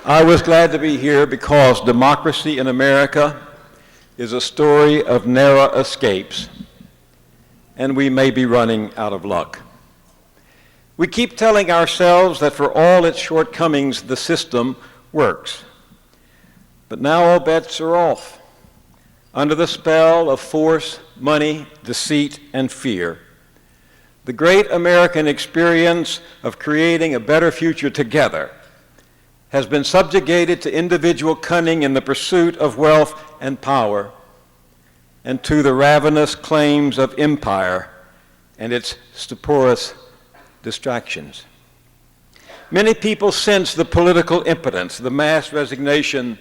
I was glad to be here because democracy in America is a story of narrow escapes, and we may be running out of luck. We keep telling ourselves that for all its shortcomings, the system works. But now all bets are off. Under the spell of force, money, deceit, and fear, the great American experience of creating a better future together has been subjugated to individual cunning in the pursuit of wealth and power, and to the ravenous claims of empire and its stuporous distractions. Many people sense the political impotence, the mass resignation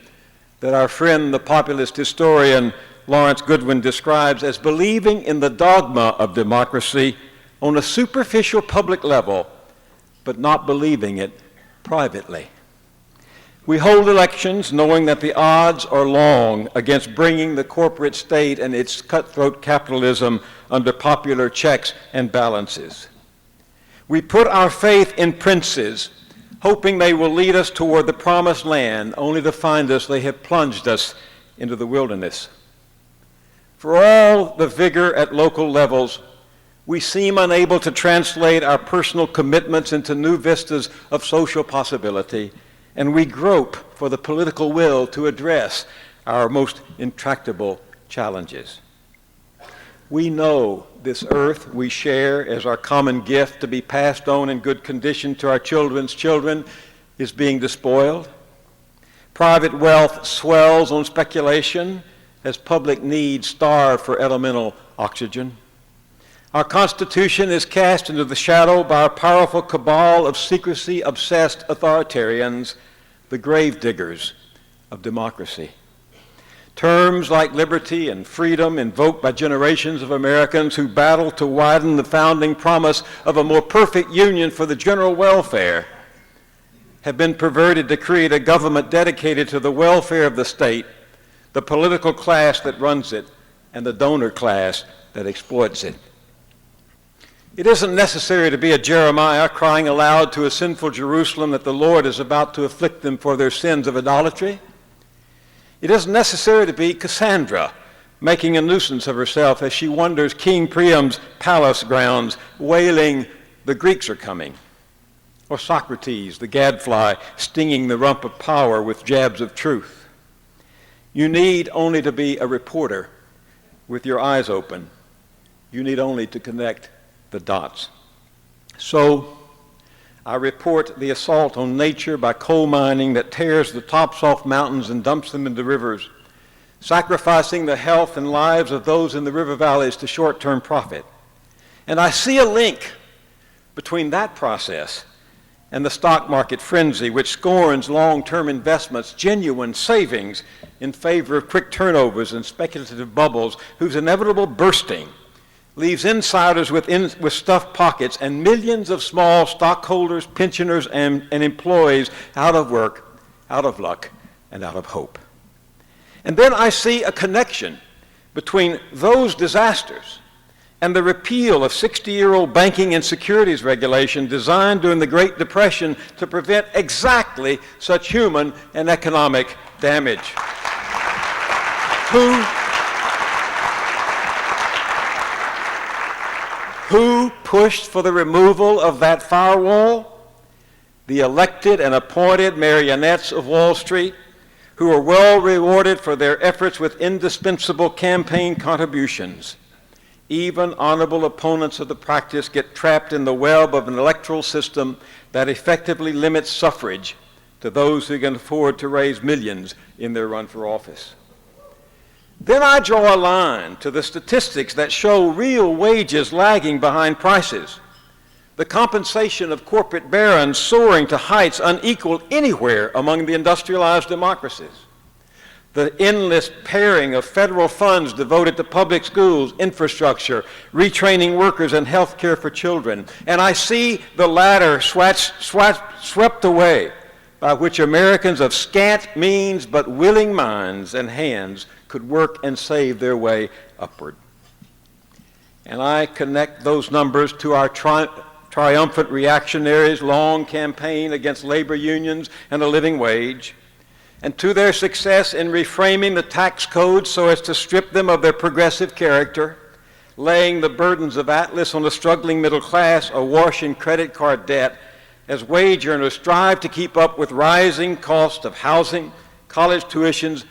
that our friend, the populist historian Lawrence Goodwin, describes as believing in the dogma of democracy on a superficial public level, but not believing it privately. We hold elections knowing that the odds are long against bringing the corporate state and its cutthroat capitalism under popular checks and balances. We put our faith in princes, hoping they will lead us toward the promised land, only to find us they have plunged us into the wilderness. For all the vigor at local levels, we seem unable to translate our personal commitments into new vistas of social possibility, and we grope for the political will to address our most intractable challenges. We know this earth we share as our common gift to be passed on in good condition to our children's children is being despoiled. Private wealth swells on speculation as public needs starve for elemental oxygen. Our Constitution is cast into the shadow by a powerful cabal of secrecy-obsessed authoritarians, the gravediggers of democracy. Terms like liberty and freedom, invoked by generations of Americans who battled to widen the founding promise of a more perfect union for the general welfare, have been perverted to create a government dedicated to the welfare of the state, the political class that runs it, and the donor class that exploits it. It isn't necessary to be a Jeremiah crying aloud to a sinful Jerusalem that the Lord is about to afflict them for their sins of idolatry. It isn't necessary to be Cassandra making a nuisance of herself as she wanders King Priam's palace grounds, wailing, "The Greeks are coming." Or Socrates, the gadfly, stinging the rump of power with jabs of truth. You need only to be a reporter with your eyes open. You need only to connect the dots. So, I report the assault on nature by coal mining that tears the tops off mountains and dumps them into rivers, sacrificing the health and lives of those in the river valleys to short-term profit. And I see a link between that process and the stock market frenzy, which scorns long-term investments, genuine savings, in favor of quick turnovers and speculative bubbles whose inevitable bursting leaves insiders with stuffed pockets and millions of small stockholders, pensioners, and employees out of work, out of luck, and out of hope. And then I see a connection between those disasters and the repeal of 60-year-old banking and securities regulation designed during the Great Depression to prevent exactly such human and economic damage. Who pushed for the removal of that firewall? The elected and appointed marionettes of Wall Street, who are well rewarded for their efforts with indispensable campaign contributions. Even honorable opponents of the practice get trapped in the web of an electoral system that effectively limits suffrage to those who can afford to raise millions in their run for office. Then I draw a line to the statistics that show real wages lagging behind prices, the compensation of corporate barons soaring to heights unequaled anywhere among the industrialized democracies, the endless pairing of federal funds devoted to public schools, infrastructure, retraining workers, and health care for children. And I see the latter swept away, by which Americans of scant means but willing minds and hands could work and save their way upward. And I connect those numbers to our Triumphant reactionaries long campaigned against labor unions and a living wage, and to their success in reframing the tax code so as to strip them of their progressive character, laying the burdens of Atlas on the struggling middle class awash in credit card debt, as wage earners strive to keep up with rising costs of housing, college tuitions,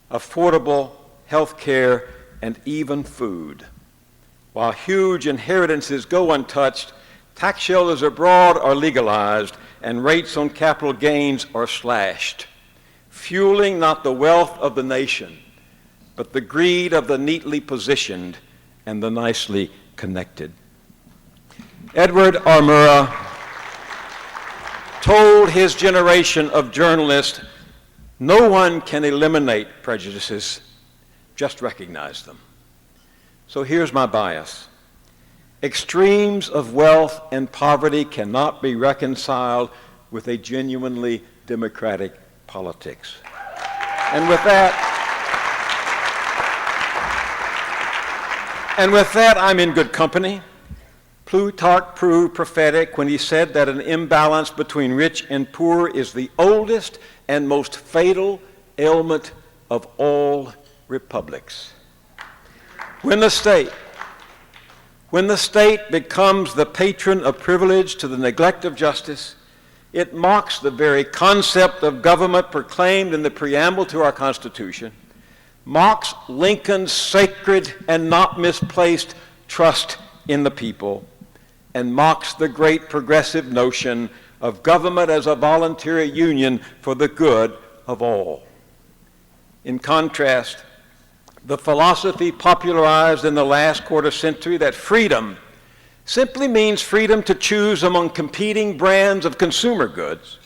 affordable health care, and even food. While huge inheritances go untouched, tax shelters abroad are legalized and rates on capital gains are slashed, fueling not the wealth of the nation, but the greed of the neatly positioned and the nicely connected. Edward R. Murrow told his generation of journalists, "No one can eliminate prejudices, just recognize them." So here's my bias. Extremes of wealth and poverty cannot be reconciled with a genuinely democratic politics. And with that, I'm in good company. Plutarch proved prophetic when he said that an imbalance between rich and poor is the oldest and most fatal ailment of all republics. When the state becomes the patron of privilege to the neglect of justice, it mocks the very concept of government proclaimed in the preamble to our Constitution, mocks Lincoln's sacred and not misplaced trust in the people, and mocks the great progressive notion of government as a voluntary union for the good of all. In contrast, the philosophy popularized in the last quarter century that freedom simply means freedom to choose among competing brands of consumer goods,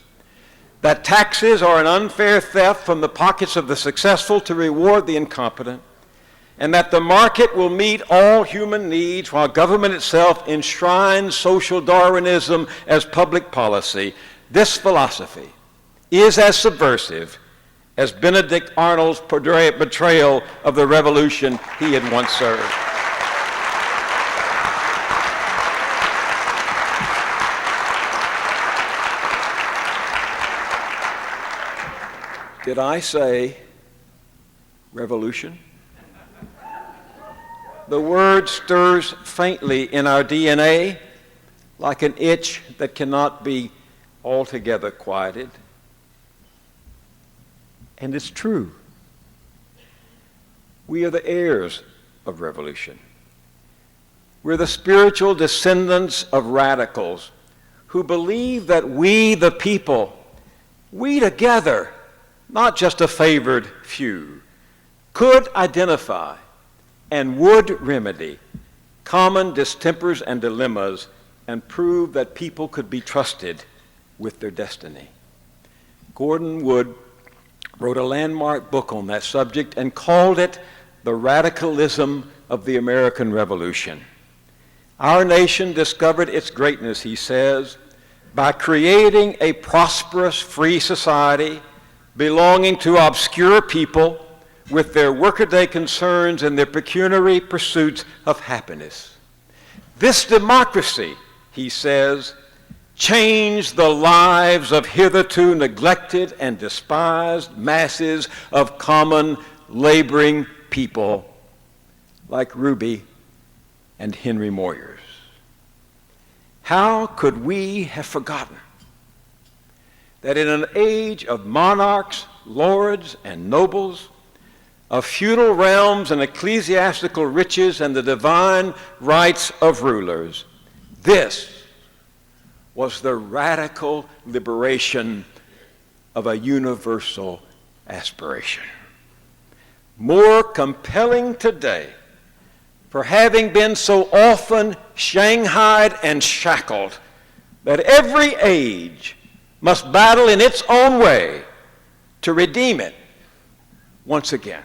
that taxes are an unfair theft from the pockets of the successful to reward the incompetent, and that the market will meet all human needs while government itself enshrines social Darwinism as public policy. This philosophy is as subversive as Benedict Arnold's betrayal of the revolution he had once served. Did I say revolution? The word stirs faintly in our DNA like an itch that cannot be altogether quieted. And it's true. We are the heirs of revolution. We're the spiritual descendants of radicals who believe that we, the people, we together, not just a favored few, could identify and would remedy common distempers and dilemmas and prove that people could be trusted with their destiny. Gordon Wood wrote a landmark book on that subject and called it The Radicalism of the American Revolution. Our nation discovered its greatness, he says, by creating a prosperous, free society belonging to obscure people with their workaday concerns and their pecuniary pursuits of happiness. This democracy, he says, changed the lives of hitherto neglected and despised masses of common laboring people like Ruby and Henry Moyers. How could we have forgotten that in an age of monarchs, lords, and nobles, of feudal realms and ecclesiastical riches and the divine rights of rulers, this was the radical liberation of a universal aspiration. More compelling today for having been so often shanghaied and shackled that every age must battle in its own way to redeem it once again.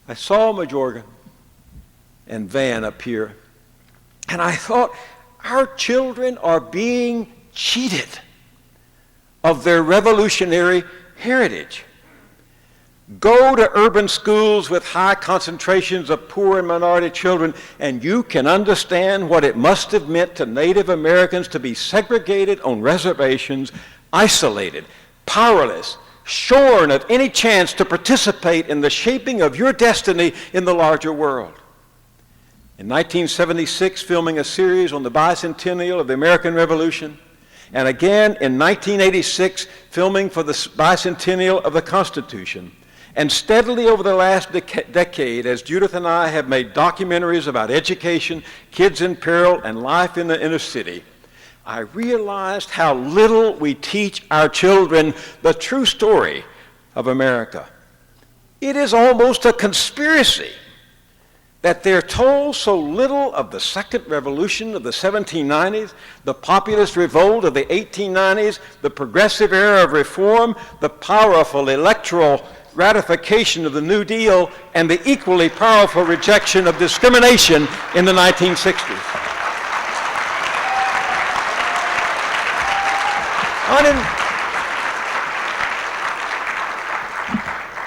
I saw Majorgan and Van up here, and I thought, our children are being cheated of their revolutionary heritage. Go to urban schools with high concentrations of poor and minority children, and you can understand what it must have meant to Native Americans to be segregated on reservations, isolated, powerless, shorn of any chance to participate in the shaping of your destiny in the larger world. In 1976, filming a series on the bicentennial of the American Revolution, and again in 1986, filming for the bicentennial of the Constitution, and steadily over the last decade, as Judith and I have made documentaries about education, kids in peril, and life in the inner city, I realized how little we teach our children the true story of America. It is almost a conspiracy that they're told so little of the Second Revolution of the 1790s, the populist revolt of the 1890s, the progressive era of reform, the powerful electoral ratification of the New Deal, and the equally powerful rejection of discrimination in the 1960s.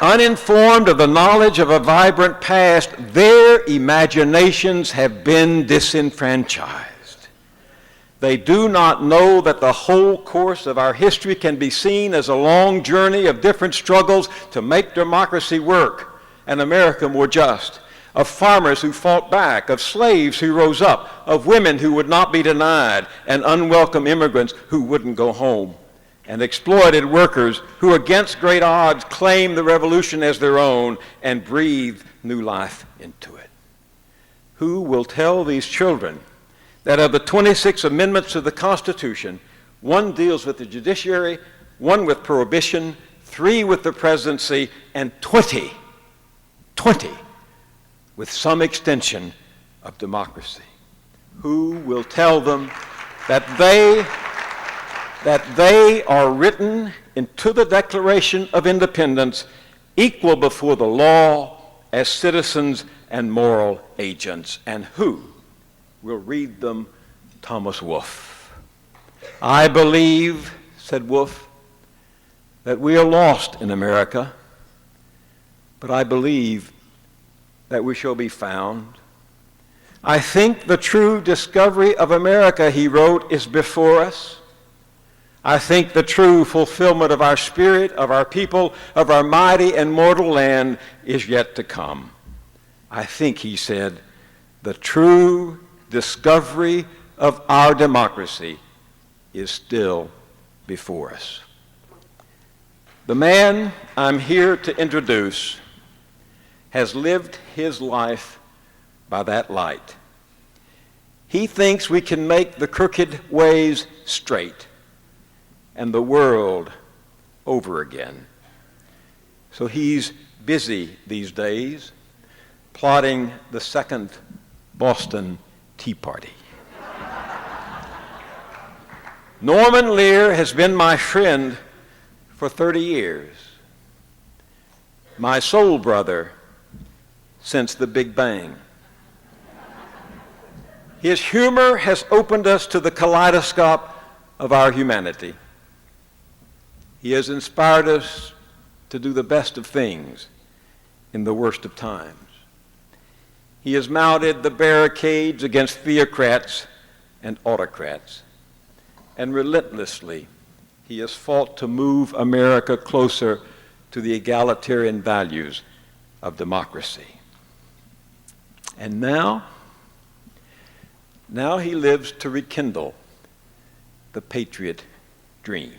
Uninformed of the knowledge of a vibrant past, their imaginations have been disenfranchised. They do not know that the whole course of our history can be seen as a long journey of different struggles to make democracy work and America more just, of farmers who fought back, of slaves who rose up, of women who would not be denied, and unwelcome immigrants who wouldn't go home, and exploited workers who against great odds claimed the revolution as their own and breathed new life into it. Who will tell these children that of the 26 amendments to the Constitution, one deals with the judiciary, one with prohibition, 3 with the presidency, and 20 with some extension of democracy? Who will tell them that they are written into the Declaration of Independence, equal before the law as citizens and moral agents? And who will read them? Thomas Wolfe. I believe, said Wolfe, that we are lost in America, but I believe that we shall be found. I think the true discovery of America, he wrote, is before us. I think the true fulfillment of our spirit, of our people, of our mighty and mortal land is yet to come. I think, he said, the true discovery of our democracy is still before us. The man I'm here to introduce has lived his life by that light. He thinks we can make the crooked ways straight and the world over again. So he's busy these days plotting the second Boston Tea Party. Norman Lear has been my friend for 30 years, my soul brother since the Big Bang. His humor has opened us to the kaleidoscope of our humanity. He has inspired us to do the best of things in the worst of times. He has mounted the barricades against theocrats and autocrats, and relentlessly he has fought to move America closer to the egalitarian values of democracy. And now he lives to rekindle the patriot dream.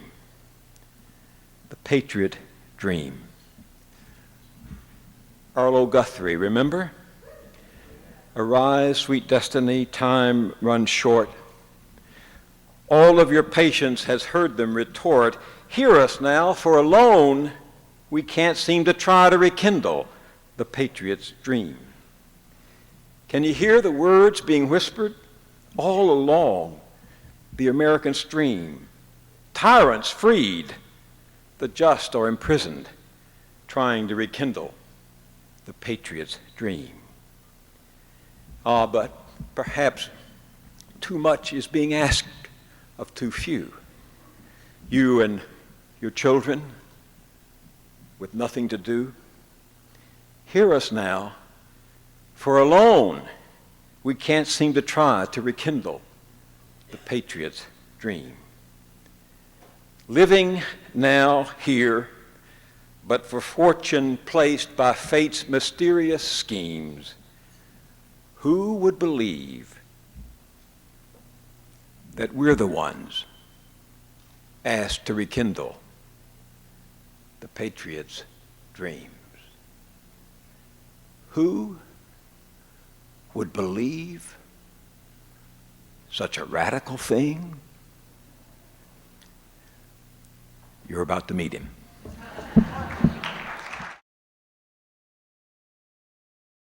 The patriot dream. Arlo Guthrie, remember? Arise, sweet destiny, time runs short. All of your patience has heard them retort, hear us now, for alone we can't seem to try to rekindle the patriot's dream. Can you hear the words being whispered all along the American stream? Tyrants freed, the just are imprisoned, trying to rekindle the patriot's dream. But perhaps too much is being asked of too few. You and your children with nothing to do, Hear us now, for alone we can't seem to try to rekindle the patriot's dream. Living now here, but for fortune placed by fate's mysterious schemes, who would believe that we're the ones asked to rekindle the patriot's dreams? Who would believe such a radical thing? You're about to meet him.